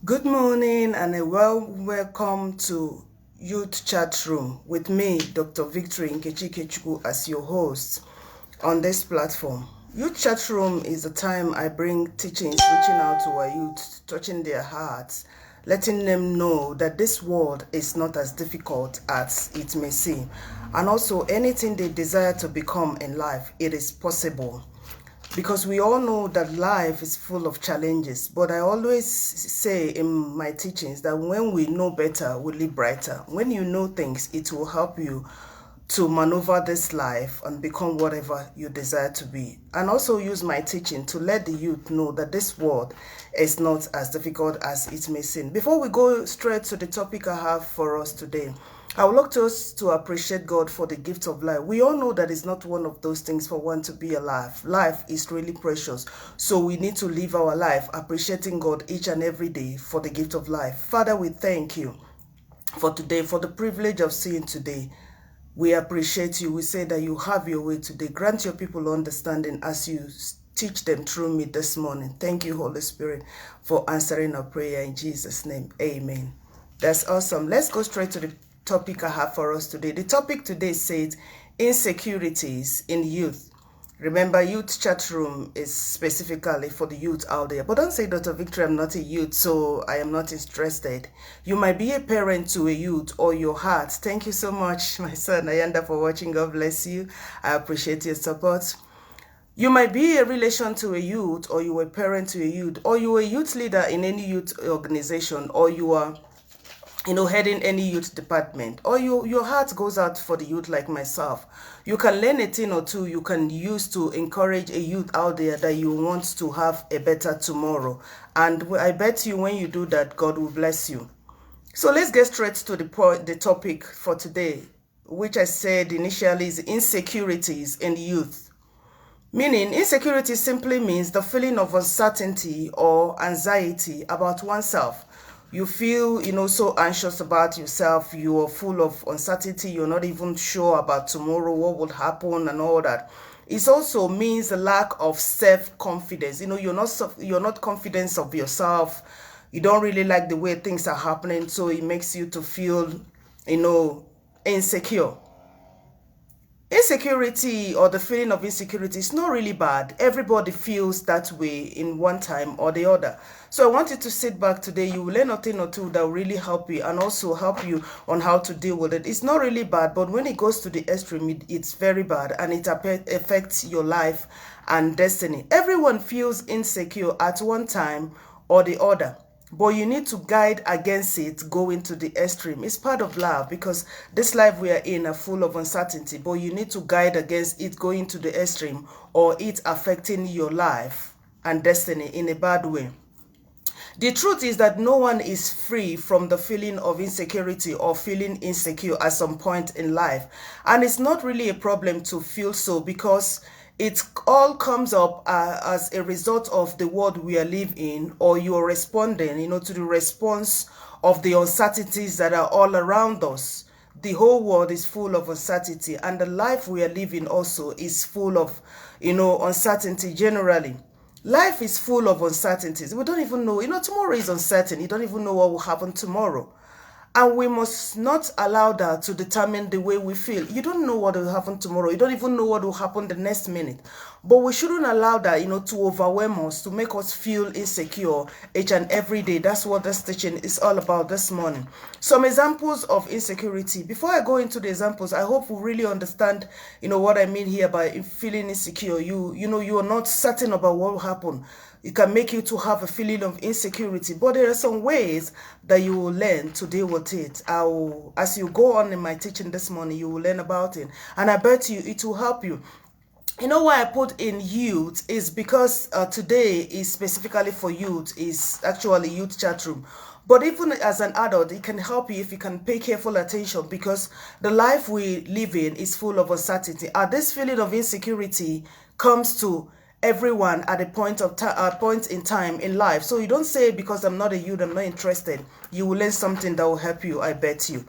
Good morning and a welcome to Youth Chat Room with me, Dr. Victory Nkechi as your host on this platform. Youth Chat Room is a time I bring teachings reaching out to our youth, touching their hearts, letting them know that this world is not as difficult as it may seem. And also anything they desire to become in life, it is possible. Because we all know that life is full of challenges, but I always say in my teachings that when we know better, we live brighter. When you know things, it will help you to maneuver this life and become whatever you desire to be. And also use my teaching to let the youth know that this world is not as difficult as it may seem. Before we go straight to the topic I have for us today, I would like us to appreciate God for the gift of life. We all know that it's not one of those things for one to be alive. Life is really precious. So we need to live our life appreciating God each and every day for the gift of life. Father, we thank you for today, for the privilege of seeing today. We appreciate you. We say that you have your way today. Grant your people understanding as you teach them through me this morning. Thank you, Holy Spirit, for answering our prayer in Jesus' name. Amen. That's awesome. Let's go straight to the topic I have for us today. The topic today says insecurities in youth. Remember, Youth Chat Room is specifically for the youth out there. But don't say, Dr. Victory, I'm not a youth, so I am not interested. You might be a parent to a youth or your heart. Thank you so much, my son Ayanda, for watching. God bless you. I appreciate your support. You might be a relation to a youth, or you are a parent to a youth, or you are a youth leader in any youth organization, or you are heading any youth department, or your heart goes out for the youth like myself. You can learn a thing or two you can use to encourage a youth out there that you want to have a better tomorrow. And I bet you when you do that, God will bless you. So let's get straight to the topic for today, which I said initially is insecurities in youth. Meaning, insecurity simply means the feeling of uncertainty or anxiety about oneself. You feel, so anxious about yourself. You are full of uncertainty. You're not even sure about tomorrow, what will happen and all that. It also means a lack of self-confidence. You're not confident of yourself. You don't really like the way things are happening. So it makes you to feel, insecure. Insecurity or the feeling of insecurity is not really bad. Everybody feels that way in one time or the other. So I want you to sit back today. You will learn a thing or two that will really help you and also help you on how to deal with it. It's not really bad, but when it goes to the extreme, it's very bad and it affects your life and destiny. Everyone feels insecure at one time or the other. But you need to guide against it going to the extreme. It's part of life because this life we are in are full of uncertainty. But you need to guide against it going to the extreme or it affecting your life and destiny in a bad way. The truth is that no one is free from the feeling of insecurity or feeling insecure at some point in life. And it's not really a problem to feel so because it all comes up as a result of the world we are living in, or you're responding, to the response of the uncertainties that are all around us. The whole world is full of uncertainty, and the life we are living also is full of, uncertainty generally. Life is full of uncertainties. We don't even know, tomorrow is uncertain. You don't even know what will happen tomorrow. And we must not allow that to determine the way we feel. You don't know what will happen tomorrow. You don't even know what will happen the next minute. But we shouldn't allow that, to overwhelm us, to make us feel insecure each and every day. That's what this teaching is all about this morning. Some examples of insecurity. Before I go into the examples, I hope we really understand, what I mean here by feeling insecure. You are not certain about what will happen. It can make you to have a feeling of insecurity, but there are some ways that you will learn to deal with it. As you go on in my teaching this morning, you will learn about it, and I bet you it will help you. Why I put in youth is because today is specifically for youth, is actually Youth Chat Room. But even as an adult, it can help you if you can pay careful attention because the life we live in is full of uncertainty. This feeling of insecurity comes to everyone at a point in time in life. So you don't say because I'm not a youth, I'm not interested. You will learn something that will help you, I bet you.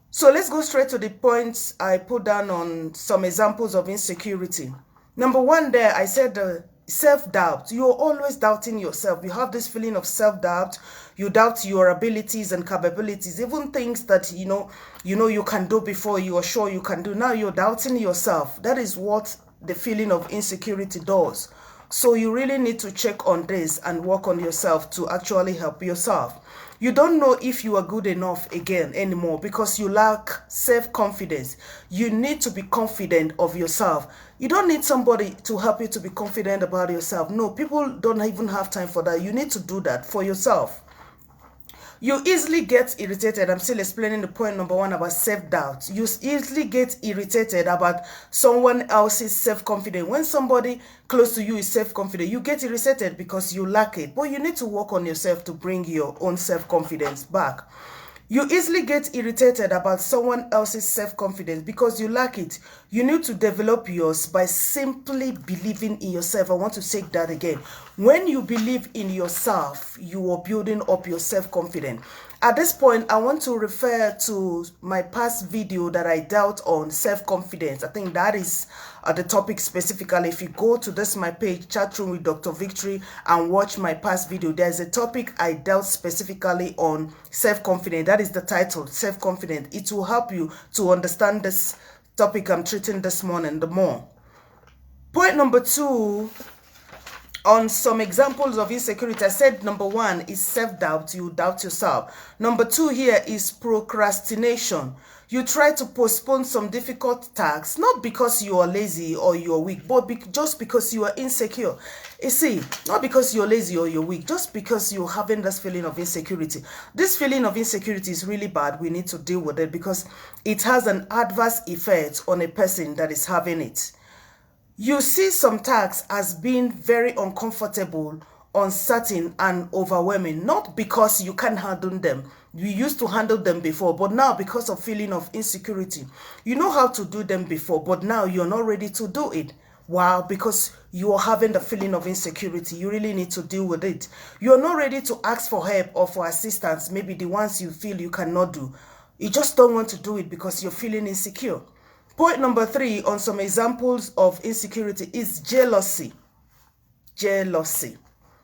So let's go straight to the points I put down on some examples of insecurity. Number one there, I said self-doubt. You're always doubting yourself. You have this feeling of self-doubt. You doubt your abilities and capabilities, even things that you know you can do before you are sure you can do. Now you're doubting yourself. That is what the feeling of insecurity does. So you really need to check on this and work on yourself to actually help yourself. You don't know if you are good enough again anymore because you lack self-confidence. You need to be confident of yourself. You don't need somebody to help you to be confident about yourself. No, people don't even have time for that. You need to do that for yourself. You easily get irritated. I'm still explaining the point number 1 about self-doubt. You easily get irritated about someone else's self-confidence. When somebody close to you is self-confident, you get irritated because you lack it. But you need to work on yourself to bring your own self-confidence back. You easily get irritated about someone else's self-confidence because you lack it. You need to develop yours by simply believing in yourself. I want to say that again. When you believe in yourself, you are building up your self-confidence. At this point, I want to refer to my past video that I dealt on self-confidence. I think that is the topic specifically. If you go to this my page, Chat Room with Dr. Victory, and watch my past video, there's a topic I dealt specifically on self-confidence. That is the title, self-confidence. It will help you to understand this topic I'm treating this morning the more. Point number 2, on some examples of insecurity, I said number 1 is self-doubt. You doubt yourself. Number 2 here is procrastination. You try to postpone some difficult tasks, not because you are lazy or you're weak, but just because you are insecure. You see, not because you're lazy or you're weak, just because you're having this feeling of insecurity. This feeling of insecurity is really bad. We need to deal with it because it has an adverse effect on a person that is having it. You see some tasks as being very uncomfortable, uncertain, and overwhelming, not because you can't handle them. You used to handle them before, but now because of feeling of insecurity, you know how to do them before, but now you're not ready to do it. Wow, because you are having the feeling of insecurity, you really need to deal with it. You're not ready to ask for help or for assistance, maybe the ones you feel you cannot do. You just don't want to do it because you're feeling insecure. Point number 3 on some examples of insecurity is jealousy. Jealousy.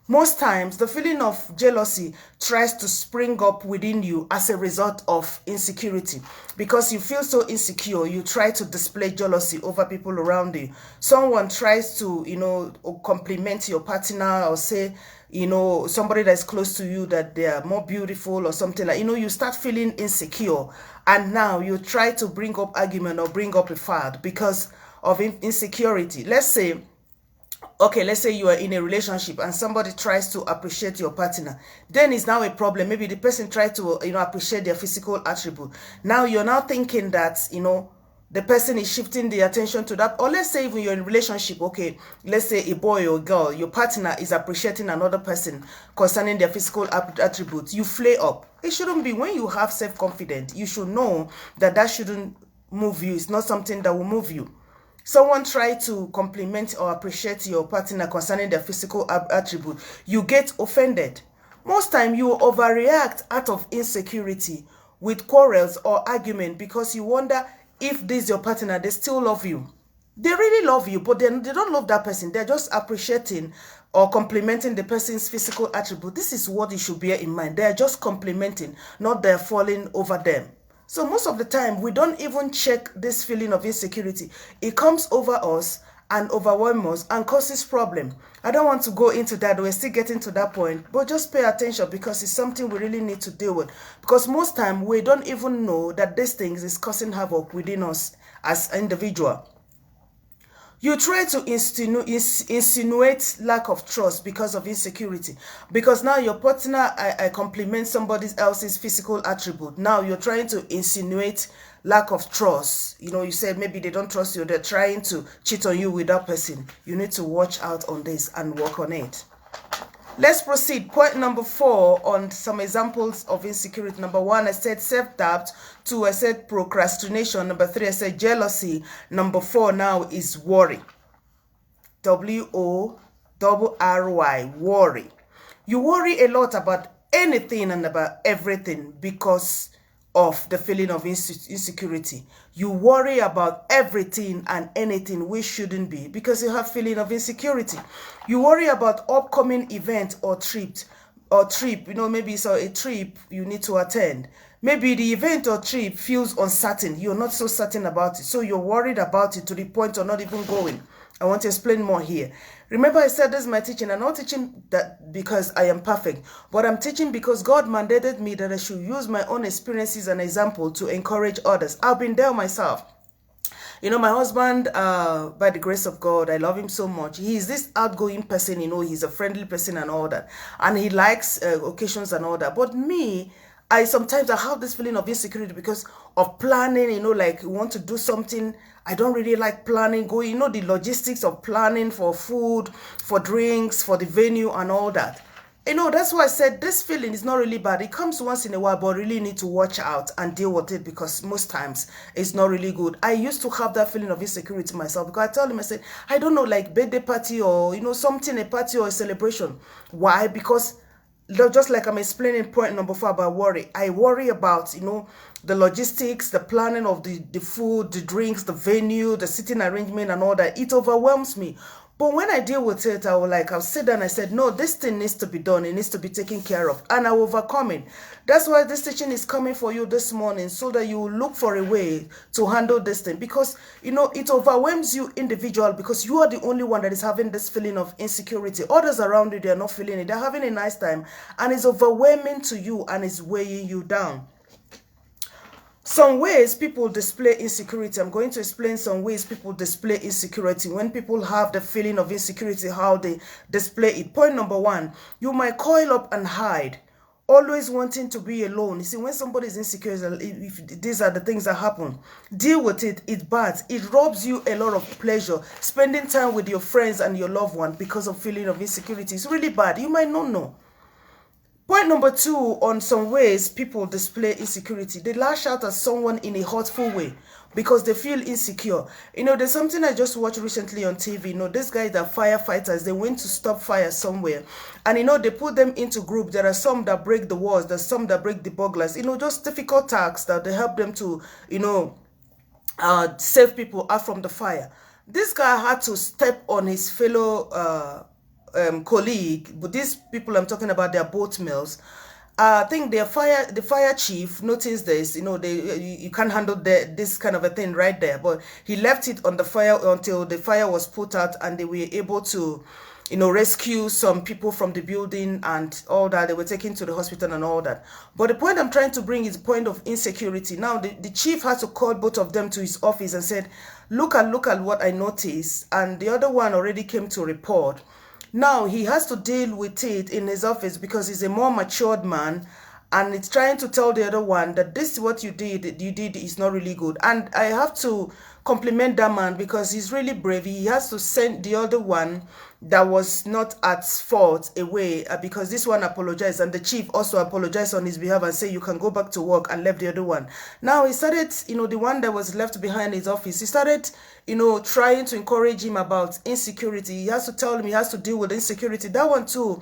Most times, the feeling of jealousy tries to spring up within you as a result of insecurity. Because you feel so insecure, you try to display jealousy over people around you. Someone tries to, compliment your partner or say, somebody that's close to you that they are more beautiful or something like, you start feeling insecure. And now you try to bring up argument or bring up a fight because of insecurity. Let's say you are in a relationship and somebody tries to appreciate your partner. Then it's now a problem. Maybe the person tried to, appreciate their physical attribute. Now you're now thinking that, the person is shifting the attention to that. Or let's say even you're in a relationship, okay, let's say a boy or a girl, your partner is appreciating another person concerning their physical attributes. You flare up. It shouldn't be. When you have self-confidence, you should know that shouldn't move you. It's not something that will move you. Someone try to compliment or appreciate your partner concerning their physical attribute, you get offended. Most time you overreact out of insecurity with quarrels or argument because you wonder if this your partner, they still love you. They really love you, but they don't love that person. They're just appreciating or complimenting the person's physical attribute. This is what you should bear in mind. They're just complimenting, not they're falling over them. So most of the time, we don't even check this feeling of insecurity. It comes over us and overwhelms us and causes problem. I don't want to go into that. We're still getting to that point. But just pay attention because it's something we really need to deal with. Because most time, we don't even know that these things is causing havoc within us as an individual. You try to insinuate lack of trust because of insecurity. Because now your partner compliments somebody else's physical attribute. Now you're trying to insinuate lack of trust. You said maybe they don't trust you. They're trying to cheat on you with that person. You need to watch out on this and work on it. Let's proceed. Point number 4 on some examples of insecurity. Number 1, I said self-doubt. 2, I said procrastination. Number 3, I said jealousy. Number 4 now is worry. W-O-R-R-Y, worry. You worry a lot about anything and about everything because of the feeling of insecurity. You worry about everything and anything which shouldn't be because you have feeling of insecurity. You worry about upcoming event or trip, maybe it's a trip you need to attend. Maybe the event or trip feels uncertain. You're not so certain about it. So you're worried about it to the point of not even going. I want to explain more here. Remember, I said this is my teaching. I'm not teaching that because I am perfect, but I'm teaching because God mandated me that I should use my own experiences and example to encourage others. I've been there myself. My husband, by the grace of God, I love him so much. He's this outgoing person, he's a friendly person and all that. And he likes occasions and all that. But me, sometimes I have this feeling of insecurity because of planning, like you want to do something. I don't really like planning, going, the logistics of planning for food, for drinks, for the venue and all that. That's why I said this feeling is not really bad. It comes once in a while, but really need to watch out and deal with it because most times it's not really good. I used to have that feeling of insecurity myself because I tell him, I said, I don't know, like birthday party or, something, a party or a celebration. Why? Because just like I'm explaining point number 4 about worry. I worry about, the logistics, the planning of the food, the drinks, the venue, the sitting arrangement and all that. It overwhelms me. But when I deal with it, I'll sit down and I said, no, this thing needs to be done. It needs to be taken care of. And I overcome it. That's why this teaching is coming for you this morning so that you will look for a way to handle this thing. Because, it overwhelms you individually because you are the only one that is having this feeling of insecurity. Others around you, they're not feeling it. They're having a nice time. And it's overwhelming to you and it's weighing you down. Some ways people display insecurity. I'm going to explain some ways people display insecurity. When people have the feeling of insecurity, how they display it. Point number 1, you might coil up and hide, always wanting to be alone. You see, when somebody is insecure, if these are the things that happen, deal with it. It's bad. It robs you a lot of pleasure. Spending time with your friends and your loved one because of feeling of insecurity. It's really bad. You might not know. Point number 2, on some ways people display insecurity. They lash out at someone in a hurtful way because they feel insecure. There's something I just watched recently on TV. These guys are firefighters. They went to stop fire somewhere. And, they put them into groups. There are some that break the walls. There's some that break the burglars. Just difficult tasks that they help them to, save people out from the fire. This guy had to step on his fellow colleague, but these people I'm talking about, they're boat mills. I think the fire chief noticed this. You can't handle this kind of a thing right there, but he left it on the fire until the fire was put out and they were able to rescue some people from the building and all that. They were taken to the hospital and all that. But the point I'm trying to bring is the point of insecurity. Now, the chief had to call both of them to his office and said, look at what I noticed. And the other one already came to report. Now, he has to deal with it in his office because he's a more matured man and it's trying to tell the other one that this is what you did is not really good. And I have to compliment that man because he's really brave. He has to send the other one that was not at fault away because this one apologized and the chief also apologized on his behalf and said you can go back to work and left the other one. Now he started, the one that was left behind his office, he started, trying to encourage him about insecurity. He has to tell him he has to deal with insecurity. That one too,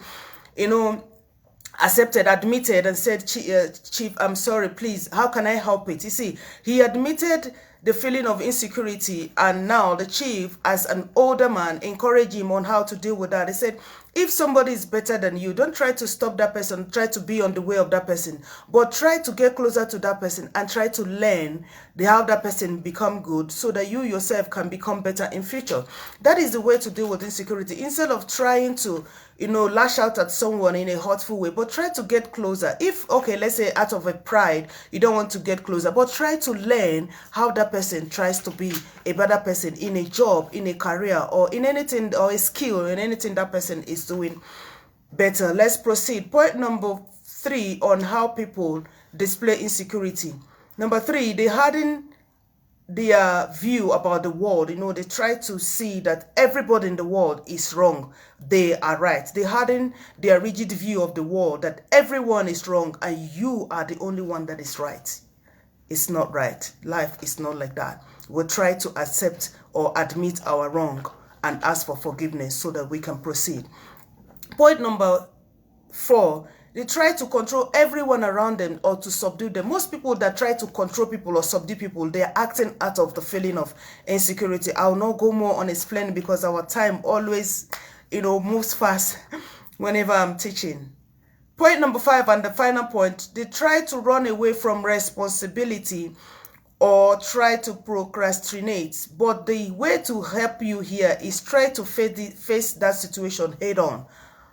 accepted, admitted and said, Chief, I'm sorry, please, how can I help it? You see, he admitted the feeling of insecurity and now the chief, as an older man, encouraged him on how to deal with that. He said, if somebody is better than you, don't try to stop that person, try to be on the way of that person, but try to get closer to that person and try to learn how that person become good so that you yourself can become better in future. That is the way to deal with insecurity. Instead of trying to, lash out at someone in a hurtful way, but try to get closer. If, okay, let's say out of a pride, you don't want to get closer, but try to learn how that person tries to be a better person in a job, in a career, or in anything, or a skill, in anything that person is doing better. Let's proceed. Point number 3 on how people display insecurity. Number 3, they harden their view about the world. They try to see that everybody in the world is wrong. They are right. They harden their rigid view of the world that everyone is wrong and you are the only one that is right. It's not right. Life is not like that. We'll try to accept or admit our wrong and ask for forgiveness so that we can proceed. Point number 4, They try to control everyone around them or to subdue them. Most people that try to control people or subdue people, they are acting out of the feeling of insecurity. I'll not go more on explaining because our time always, moves fast whenever I'm teaching. Point number 5 and the final point, they try to run away from responsibility or try to procrastinate. But the way to help you here is try to face that situation head on.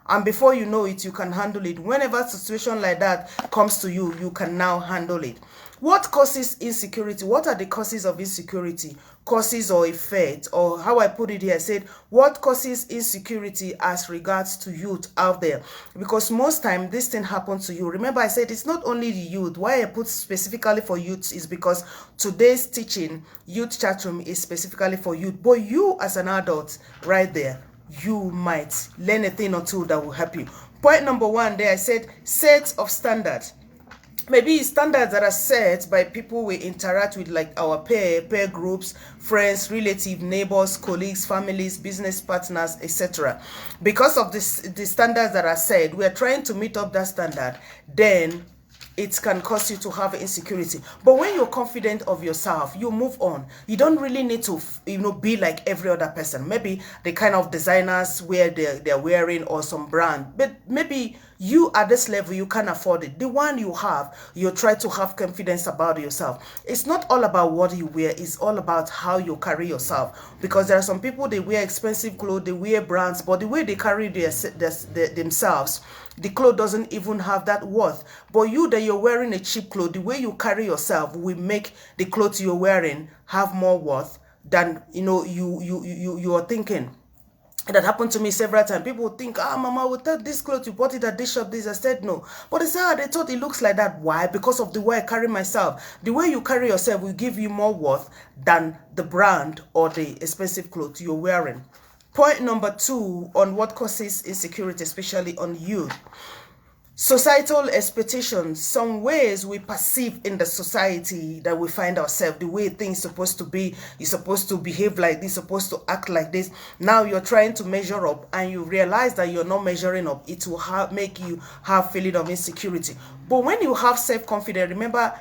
And before you know it, you can handle it. Whenever a situation like that comes to you, you can now handle it. What causes insecurity? What are the causes of insecurity? Causes or effect, or how I put it here, I said, what causes insecurity as regards to youth out there? Because most time this thing happens to you. Remember, I said it's not only the youth. Why I put specifically for youth is because today's teaching, youth chat room, is specifically for youth. But you as an adult, right there, you might learn a thing or two that will help you. Point number 1 there, I said sets of standards. Maybe standards that are set by people we interact with, like our peer groups, friends, relatives, neighbors, colleagues, families, business partners, etc. Because of the standards that are set, we are trying to meet up that standard, then it can cause you to have insecurity. But when you're confident of yourself, you move on. You don't really need to, be like every other person. Maybe the kind of designers wear they're wearing or some brand. But maybe you at this level, you can afford it. The one you have, you try to have confidence about yourself. It's not all about what you wear. It's all about how you carry yourself. Because there are some people, they wear expensive clothes, they wear brands, but the way they carry themselves, the clothes doesn't even have that worth. But you that you're wearing a cheap clothes, the way you carry yourself will make the clothes you're wearing have more worth than you are thinking. That happened to me several times. People think, Mama, without this clothes, you bought it at this shop, this. I said no. But they said, they thought it looks like that. Why? Because of the way I carry myself. The way you carry yourself will give you more worth than the brand or the expensive clothes you're wearing. Point number 2 on what causes insecurity, especially on youth. Societal expectations, some ways we perceive in the society that we find ourselves, the way things supposed to be. You're supposed to behave like this, supposed to act like this. Now you're trying to measure up and you realize that you're not measuring up. It will make you have feeling of insecurity. But when you have self-confidence, remember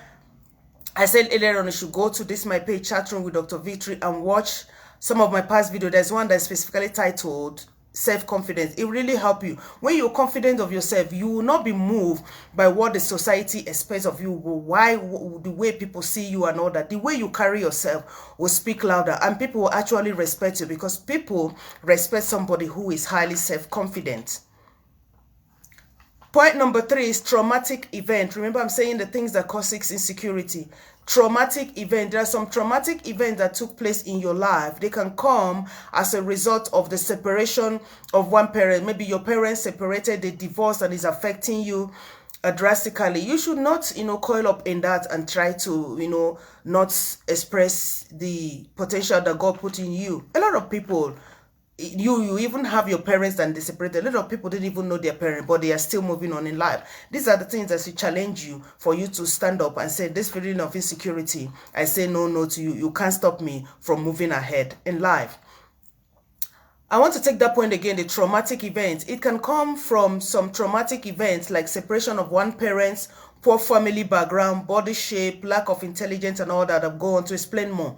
I said earlier on, you should go to this my page, Chat Room with Dr. Victory, and watch some of my past videos. There's one that's specifically titled self-confidence. It really help you. When you're confident of yourself, you will not be moved by what the society expects of you, why the way people see you and all that. The way you carry yourself will speak louder, and people will actually respect you, because people respect somebody who is highly self-confident. Point number 3 is traumatic event. Remember, I'm saying the things that cause insecurity. Traumatic event. There are some traumatic events that took place in your life. They can come as a result of the separation of one parent. Maybe your parents separated, they divorced, and is affecting you drastically. You should not, coil up in that and try to, not express the potential that God put in you. A lot of people, you even have your parents and they separated. A lot of people didn't even know their parent, but they are still moving on in life. These are the things that should challenge you, for you to stand up and say, this feeling of insecurity, I say no to you. You can't stop me from moving ahead in life. I want to take that point again, the traumatic events. It can come from some traumatic events like separation of one parent, poor family background, body shape, lack of intelligence, and all that. I'll go on to explain more.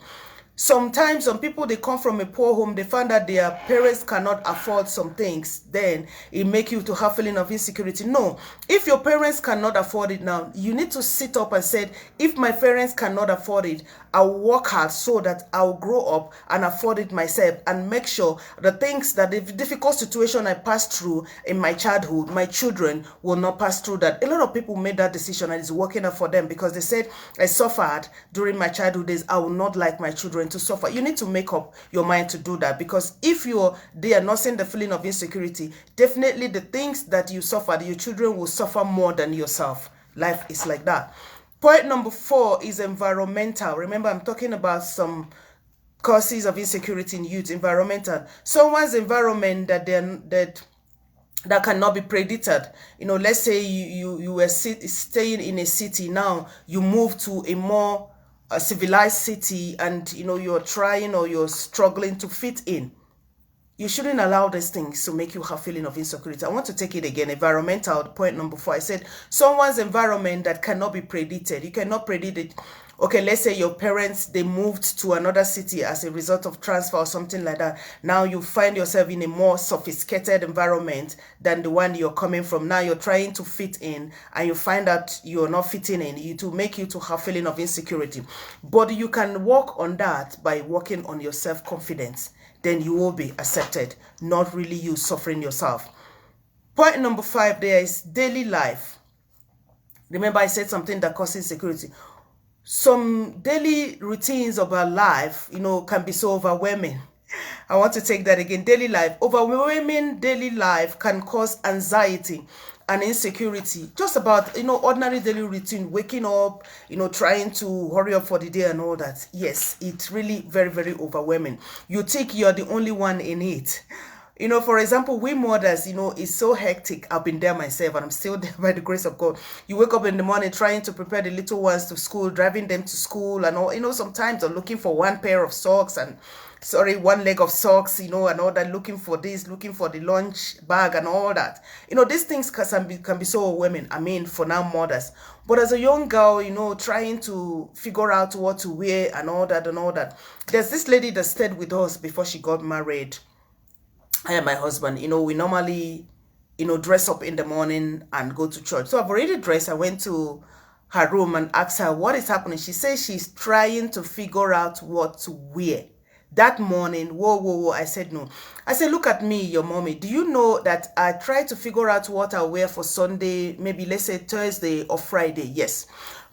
Sometimes some people, they come from a poor home, they find that their parents cannot afford some things, then it make you to have feeling of insecurity. No, if your parents cannot afford it now, you need to sit up and say, if my parents cannot afford it, I'll work hard so that I'll grow up and afford it myself, and make sure the things that the difficult situation I passed through in my childhood, my children will not pass through that. A lot of people made that decision and it's working out for them, because they said, I suffered during my childhood days, I will not like my children to suffer. You need to make up your mind to do that, because if they are not seeing the feeling of insecurity, definitely the things that you suffered, your children will suffer more than yourself. Life is like that. Point number 4 is environmental. Remember, I'm talking about some causes of insecurity in youth. Environmental. Someone's environment that cannot be predicted. Let's say you were staying in a city, now you move to a more civilized city, and you're trying or you're struggling to fit in. you shouldn't allow these things to make you have feeling of insecurity. I want to take it again. Environmental, point number 4. I said someone's environment that cannot be predicted. You cannot predict it. Okay, let's say your parents, they moved to another city as a result of transfer or something like that. Now you find yourself in a more sophisticated environment than the one you're coming from. Now you're trying to fit in and you find out you're not fitting in. It will make you to have feeling of insecurity. But you can work on that by working on your self-confidence. Then you will be accepted, not really you suffering yourself. Point number 5, there is daily life. Remember I said something that causes insecurity. Some daily routines of our life, can be so overwhelming. I want to take that again. Daily life. Overwhelming daily life can cause anxiety and insecurity. Just about, ordinary daily routine, waking up, trying to hurry up for the day and all that. Yes, it's really very, very overwhelming. You think you're the only one in it. For example, we mothers, it's so hectic. I've been there myself and I'm still there by the grace of God. You wake up in the morning trying to prepare the little ones to school, driving them to school and all, sometimes you're looking for one pair of socks and, one leg of socks, and all that, looking for this, looking for the lunch bag and all that. These things can be so overwhelming, for now mothers. But as a young girl, trying to figure out what to wear and all that. There's this lady that stayed with us before she got married. I and my husband, we normally, dress up in the morning and go to church. So I've already dressed. I went to her room and asked her what is happening. She says she's trying to figure out what to wear. That morning, whoa, I said no. I said, look at me, your mommy. Do you know that I try to figure out what I'll wear for Sunday, maybe let's say Thursday or Friday? Yes.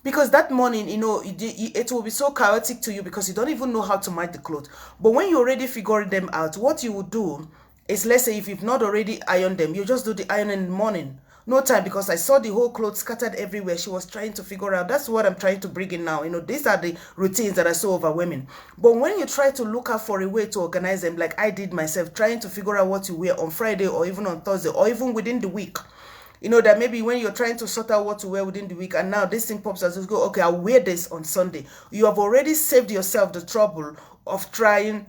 Because that morning, it will be so chaotic to you because you don't even know how to match the clothes. But when you already figure them out, what you would do is, let's say if you've not already ironed them, you just do the iron in the morning. No time, because I saw the whole clothes scattered everywhere. She was trying to figure out. That's what I'm trying to bring in now. These are the routines that are so overwhelming. But when you try to look out for a way to organize them, like I did myself, trying to figure out what to wear on Friday or even on Thursday or even within the week, that maybe when you're trying to sort out what to wear within the week and now this thing pops out, you go, okay, I'll wear this on Sunday. You have already saved yourself the trouble of trying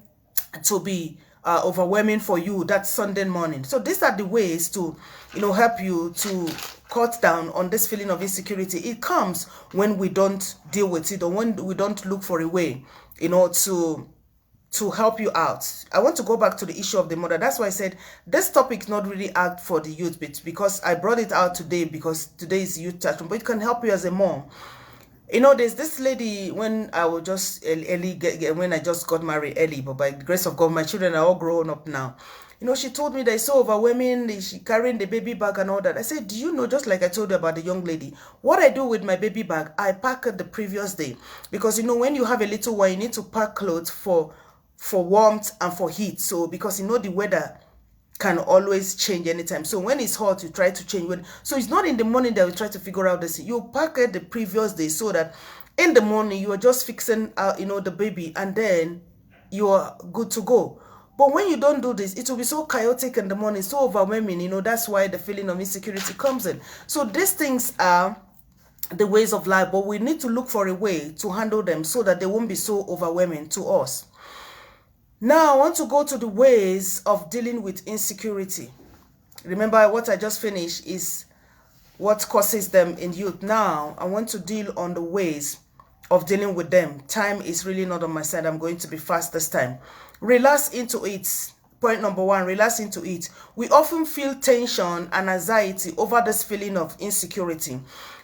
to be overwhelming for you that Sunday morning. So these are the ways to help you to cut down on this feeling of insecurity. It comes when we don't deal with it or when we don't look for a way to help you out. I want to go back to the issue of the mother. That's why I said this topic is not really apt for the youth, but because I brought it out today because today is youth chat room, but it can help you as a mom. There's this lady when I was just when I just got married early, but by the grace of God, my children are all grown up now. She told me that it's so overwhelming, she carrying the baby bag and all that. I said, do you know, just like I told you about the young lady, what I do with my baby bag, I pack it the previous day. Because, when you have a little one, you need to pack clothes for warmth and for heat. So, because, the weather can always change anytime. So when it's hot, you try to change. So it's not in the morning that you try to figure out this. You pack it the previous day so that in the morning you are just fixing the baby and then you are good to go. But when you don't do this, it will be so chaotic in the morning, so overwhelming. That's why the feeling of insecurity comes in. So these things are the ways of life, but we need to look for a way to handle them so that they won't be so overwhelming to us. Now, I want to go to the ways of dealing with insecurity. Remember, what I just finished is what causes them in youth. Now, I want to deal on the ways of dealing with them. Time is really not on my side. I'm going to be fast this time. Relax into it. Point number 1, relax into it. We often feel tension and anxiety over this feeling of insecurity.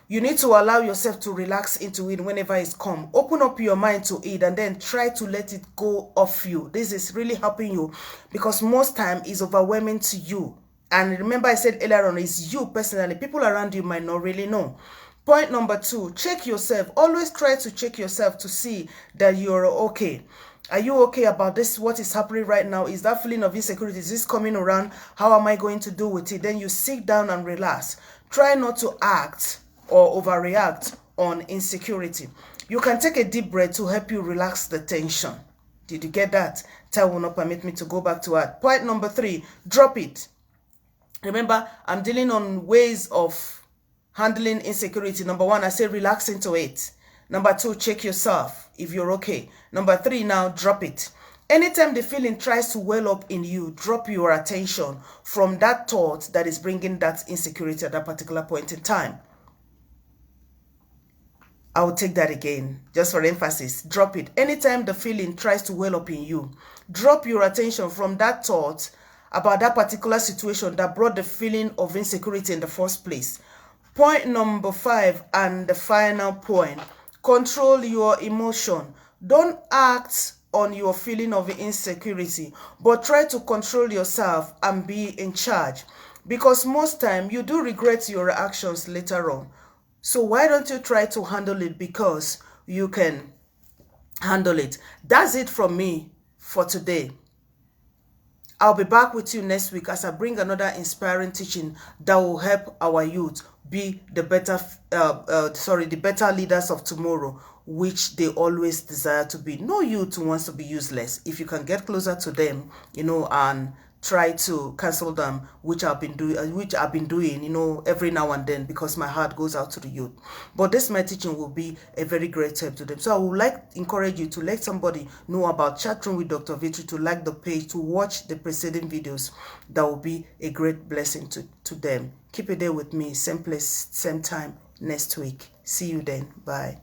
You need to allow yourself to relax into it whenever it's come. Open up your mind to it and then try to let it go off you. This is really helping you because most time it's overwhelming to you. And remember I said earlier on, it's you personally. People around you might not really know. Point number 2, check yourself. Always try to check yourself to see that you're okay. Are you okay about this? What is happening right now? Is that feeling of insecurity? Is this coming around? How am I going to do with it? Then you sit down and relax. Try not to act or overreact on insecurity. You can take a deep breath to help you relax the tension. Did you get that? Time will not permit me to go back to it. Point number 3, drop it. Remember, I'm dealing on ways of handling insecurity. Number 1, I say relax into it. Number 2, check yourself if you're okay. Number 3, now drop it. Anytime the feeling tries to well up in you, drop your attention from that thought that is bringing that insecurity at that particular point in time. I will take that again, just for emphasis. Drop it. Anytime the feeling tries to well up in you, drop your attention from that thought about that particular situation that brought the feeling of insecurity in the first place. Point number 5 and the final point. Control your emotion. Don't act on your feeling of insecurity, but try to control yourself and be in charge. Because most time you do regret your actions later on. So why don't you try to handle it, because you can handle it. That's it from me for today. I'll be back with you next week as I bring another inspiring teaching that will help our youth be the better leaders of tomorrow, which they always desire to be. No youth wants to be useless. If you can get closer to them, and try to cancel them, which I've been doing, every now and then, because my heart goes out to the youth. But this my teaching will be a very great help to them. So I would like to encourage you to let somebody know about Chat Room with Dr. Victory, to like the page, to watch the preceding videos. That will be a great blessing to them. Keep it there with me, same place, same time next week. See you then. Bye.